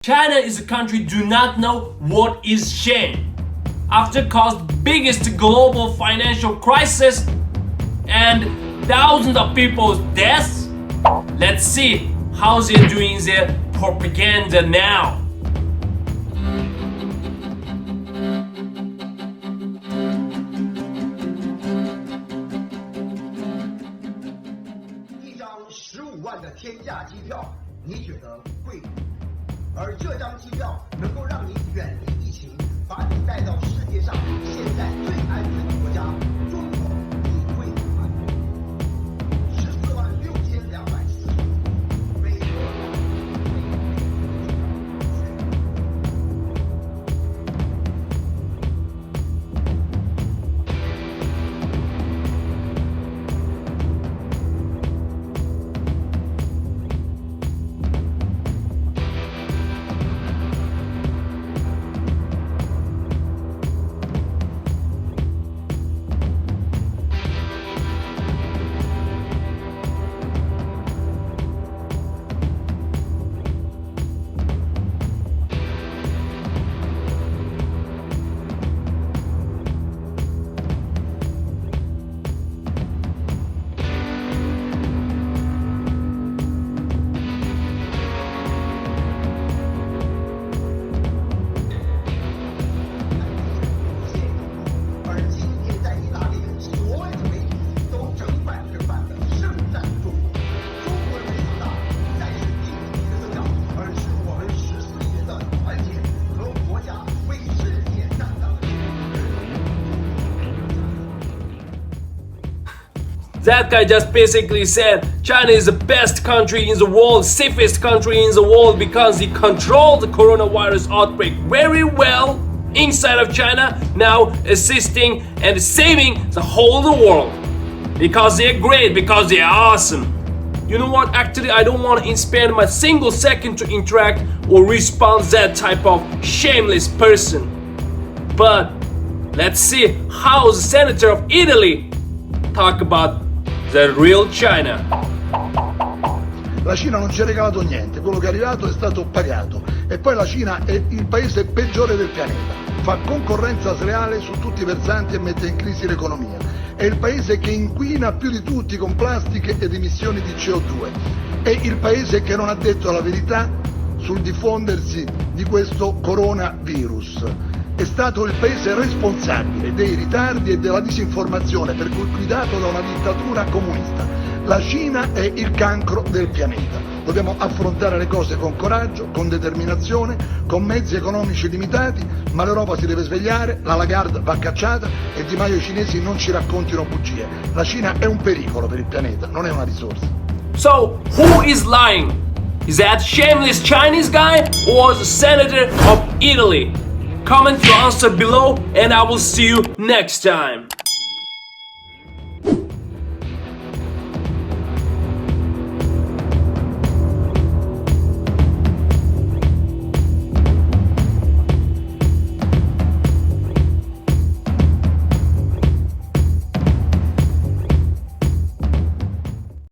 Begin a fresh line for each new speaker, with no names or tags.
China is a country do not know what is shame. After caused biggest global financial crisis and thousands of people's deaths, let's see how they're doing their propaganda now.
一张15万的天价机票，你觉得贵不贵？而这张机票能够让你远离疫情，把你带到世界上现在最安全的国家——中国，你会吗？14万6240，美国。
That guy just basically said China is the best country in the world, safest country in the world because he controlled the coronavirus outbreak very well inside of China, now assisting and saving the whole world. Because they're great, because they're awesome. You know what? Actually, I don't want to spend my single second to interact or respond that type of shameless person. But let's see how the senator of Italy talk about the real China.
La Cina non ci ha regalato niente, quello che è arrivato è stato pagato e poi la Cina è il paese peggiore del pianeta, fa concorrenza sleale su tutti i versanti e mette in crisi l'economia, è il paese che inquina più di tutti con plastiche ed emissioni di CO2, è il paese che non ha detto la verità sul diffondersi di questo coronavirus. È stato il paese responsabile dei ritardi e della disinformazione per cui guidato da una dittatura comunista. La Cina è il cancro del pianeta. Dobbiamo affrontare le cose con coraggio, con determinazione, con mezzi economici limitati, ma l'Europa si deve svegliare, la Lagarde va cacciata e Di Maio e i cinesi non ci raccontino bugie. La Cina è un pericolo per il pianeta, non è una risorsa.
So, who is lying? Is that shameless Chinese guy or the senator of Italy? Comment your answer below and I will see you next time.